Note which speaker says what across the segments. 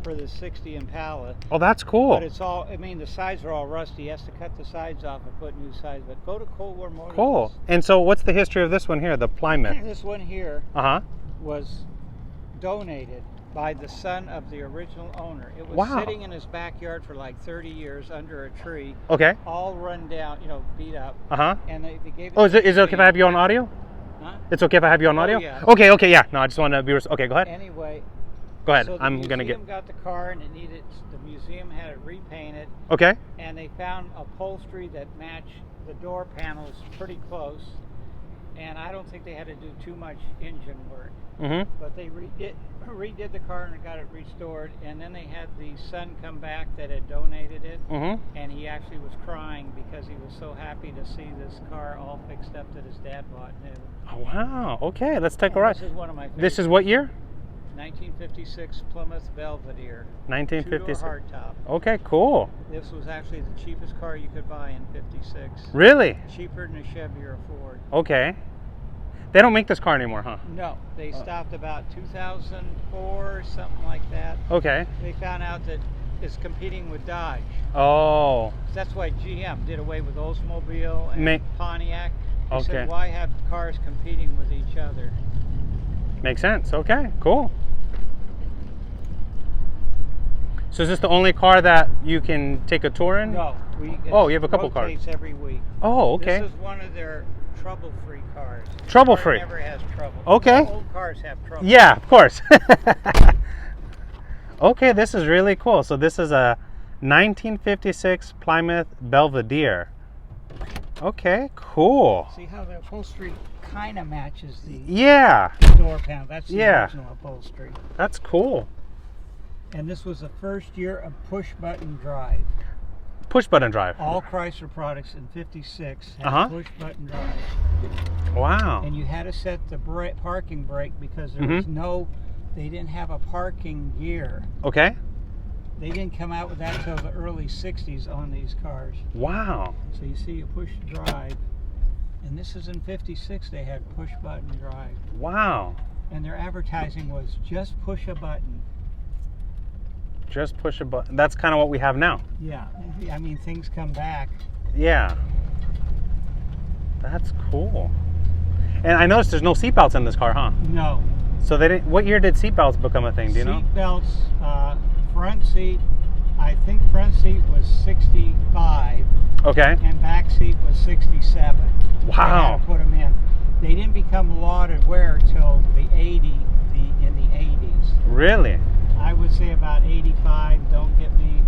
Speaker 1: for the 60 Impala.
Speaker 2: Oh, that's cool.
Speaker 1: But it's all, I mean, the sides are all rusty. He has to cut the sides off and put new sides. But go to Cold War Motors.
Speaker 2: Cool. And so what's the history of this one here, the Plymouth?
Speaker 1: This one here was donated by the son of the original owner. It was sitting in his backyard for like 30 years under a tree.
Speaker 2: Okay.
Speaker 1: All run down, you know, beat up. And they gave it.
Speaker 2: Oh, is it okay if I have you on audio?
Speaker 1: Huh?
Speaker 2: It's okay if I have you on audio?
Speaker 1: Yeah.
Speaker 2: Okay, yeah. No, I just want to be... Okay, go ahead.
Speaker 1: Anyway.
Speaker 2: Go ahead.
Speaker 1: So
Speaker 2: I'm going to get...
Speaker 1: the museum got the car and it needed... The museum had it repainted.
Speaker 2: Okay.
Speaker 1: And they found upholstery that matched the door panels pretty close. And I don't think they had to do too much engine work. But they redid the car and got it restored. And then they had the son come back that had donated it. And he actually was crying because he was so happy to see this car all fixed up that his dad bought new.
Speaker 2: Oh, wow. Okay, let's take a ride.
Speaker 1: This is one of my favorites.
Speaker 2: This is what year?
Speaker 1: 1956 Plymouth Belvedere.
Speaker 2: 1956.
Speaker 1: Two-door hardtop.
Speaker 2: Okay, cool.
Speaker 1: This was actually the cheapest car you could buy in '56.
Speaker 2: Really?
Speaker 1: Cheaper than a Chevy or a Ford.
Speaker 2: Okay. They don't make this car anymore, huh?
Speaker 1: No, they stopped about 2004, something like that.
Speaker 2: Okay.
Speaker 1: They found out that it's competing with Dodge.
Speaker 2: Oh.
Speaker 1: That's why GM did away with Oldsmobile and Pontiac. They said, why have cars competing with each other?
Speaker 2: Makes sense. Okay, cool. So is this the only car that you can take a tour in?
Speaker 1: No.
Speaker 2: You have a couple cars.
Speaker 1: Rotates every week.
Speaker 2: Oh, okay.
Speaker 1: This is one of their trouble-free cars.
Speaker 2: Trouble-free?
Speaker 1: Never has trouble.
Speaker 2: Okay.
Speaker 1: Old cars have trouble.
Speaker 2: Yeah, of course. Okay, this is really cool. So this is a 1956 Plymouth Belvedere. Okay, cool.
Speaker 1: See how the upholstery kind of matches the door panel. That's the original upholstery.
Speaker 2: That's cool.
Speaker 1: And this was the first year of push-button drive.
Speaker 2: Push-button drive.
Speaker 1: All Chrysler products in '56 had push-button drive.
Speaker 2: Wow.
Speaker 1: And you had to set the parking brake because there was they didn't have a parking gear.
Speaker 2: Okay.
Speaker 1: They didn't come out with that until the early '60s on these cars.
Speaker 2: Wow.
Speaker 1: So you see, you push drive, and this is in '56. They had push-button drive.
Speaker 2: Wow.
Speaker 1: And their advertising was just push a button.
Speaker 2: Just push a button. That's kind of what we have now.
Speaker 1: Yeah, I mean, things come back.
Speaker 2: Yeah. That's cool. And I noticed there's no seatbelts in this car, huh?
Speaker 1: No.
Speaker 2: So they didn't. What year did seatbelts become a thing? Do you know?
Speaker 1: Seatbelts, front seat. I think front seat was 65.
Speaker 2: Okay.
Speaker 1: And back seat was 67.
Speaker 2: Wow.
Speaker 1: They had to put them in. They didn't become lauded wear till in the 80s.
Speaker 2: Really?
Speaker 1: I would say about 85. Don't get me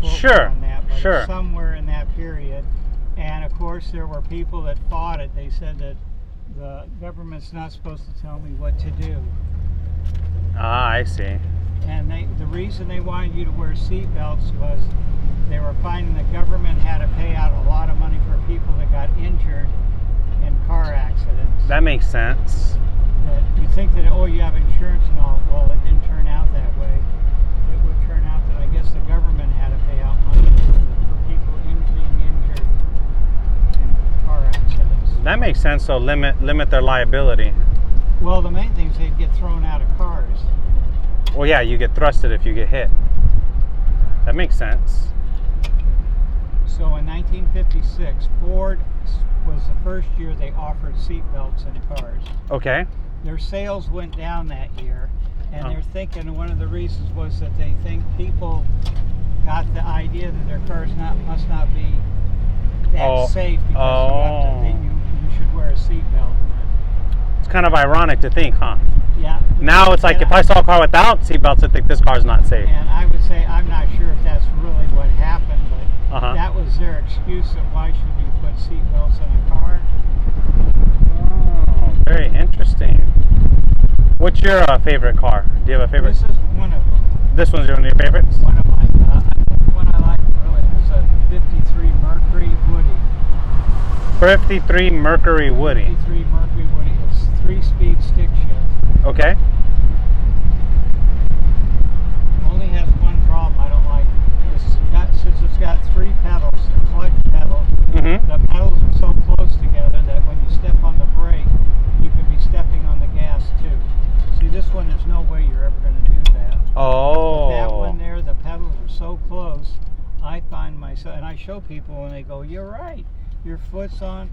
Speaker 1: quoted on that, but somewhere in that period. And of course, there were people that fought it. They said that the government's not supposed to tell me what to do.
Speaker 2: Ah, I see.
Speaker 1: And the reason they wanted you to wear seatbelts was they were finding the government had to pay out a lot of money for people that got injured in car accidents.
Speaker 2: That makes sense.
Speaker 1: You think that, you have insurance and all. Well, it didn't turn out that way. It would turn out that I guess the government had to pay out money for people being injured in car accidents.
Speaker 2: That makes sense. So limit their liability.
Speaker 1: Well, the main thing is they'd get thrown out of cars.
Speaker 2: Well, yeah, you get thrusted if you get hit. That makes sense.
Speaker 1: So in 1956, Ford was the first year they offered seatbelts in cars.
Speaker 2: Okay.
Speaker 1: Their sales went down that year, and they're thinking one of the reasons was that they think people got the idea that their cars must not be that safe because you should wear a seatbelt.
Speaker 2: It's kind of ironic to think, huh?
Speaker 1: Yeah.
Speaker 2: Now it's like if I saw a car without seatbelts, I think this car's not safe.
Speaker 1: And I would say I'm not sure if that's really what happened, but that was their excuse of why should you put seatbelts in a car.
Speaker 2: Oh, very interesting. What's your favorite car? Do you have a favorite?
Speaker 1: This is one of them.
Speaker 2: This one's one of your favorites?
Speaker 1: One of my, the one I like really is a 53 Mercury Woody.
Speaker 2: 53 Mercury Woody.
Speaker 1: 53 Mercury Woody. It's 3-speed stick shift.
Speaker 2: Okay.
Speaker 1: Only has one problem I don't like. Since it's got 3 pedals, the clutch pedal, the pedals are so close together that when you step on the brake, you can be stepping on the gas too. See, this one, there's no way you're ever going to do that.
Speaker 2: Oh.
Speaker 1: But that and I show people and they go, "You're right. Your foot's on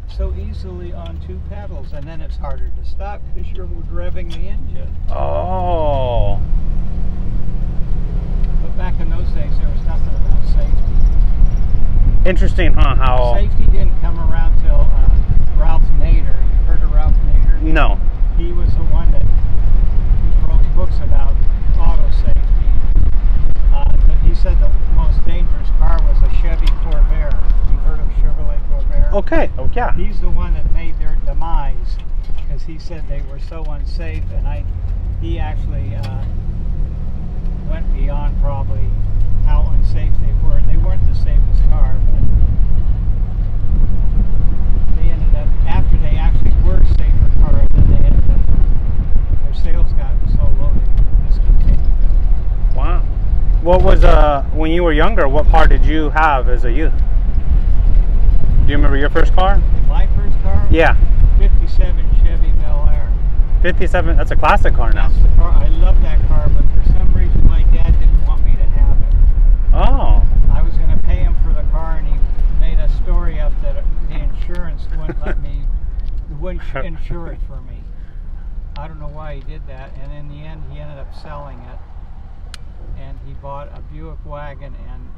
Speaker 1: so easily on 2 pedals, and then it's harder to stop because you're revving the engine."
Speaker 2: Oh.
Speaker 1: But back in those days, there was nothing about safety.
Speaker 2: Interesting, huh? How
Speaker 1: Safety didn't come around till Ralph Nader. You heard of Ralph Nader?
Speaker 2: No.
Speaker 1: He was the one that wrote books about auto safety. But he said the most dangerous car was a Chevy Corvair. You heard of Chevrolet Corvair?
Speaker 2: Okay. Oh yeah.
Speaker 1: He's the one that made their demise because he said they were so unsafe, and he actually went beyond probably how unsafe they were. They weren't the safest car, but they ended up, after they actually were safer cars, then they ended up, their sales got so low they discontinued them.
Speaker 2: Wow. What was when you were younger? What car did you have as a youth? Do you remember your first car?
Speaker 1: My first car?
Speaker 2: Yeah.
Speaker 1: 57 Chevy Bel Air.
Speaker 2: 57. That's a classic car now.
Speaker 1: That's the car. I love that car, but for some reason my dad didn't want me to have it.
Speaker 2: Oh.
Speaker 1: I was going to pay him for the car, and he made a story up that the insurance wouldn't let me, wouldn't insure it for me. I don't know why he did that, and in the end he ended up selling it, and he bought a Buick wagon, and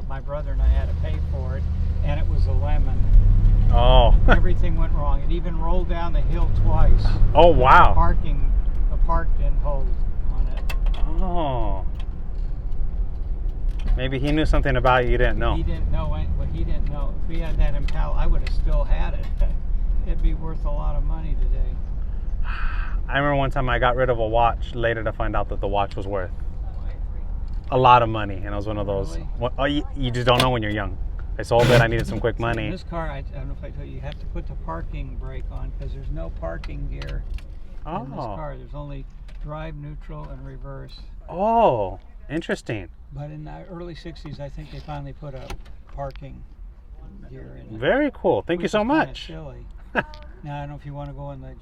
Speaker 1: my brother and I had to pay for it, and it was a lemon.
Speaker 2: Oh.
Speaker 1: Everything went wrong. It even rolled down the hill twice.
Speaker 2: Oh wow.
Speaker 1: The park didn't hold on it.
Speaker 2: Oh. Maybe he knew something about you didn't know.
Speaker 1: He didn't know it, but he didn't know. If we had that Impala, I would have still had it. It'd be worth a lot of money today.
Speaker 2: I remember one time I got rid of a watch later to find out that the watch was worth a lot of money, and it was one of those.
Speaker 1: Really?
Speaker 2: You just don't know when you're young. I sold it. I needed some quick money.
Speaker 1: In this car, I don't know if I told you, you have to put the parking brake on because there's no parking gear in this car. There's only drive, neutral, and reverse.
Speaker 2: Oh, interesting.
Speaker 1: But in the early 60s, I think they finally put a parking gear in it.
Speaker 2: Very cool. Thank you so much.
Speaker 1: Silly. Now, I don't know if you want to go in the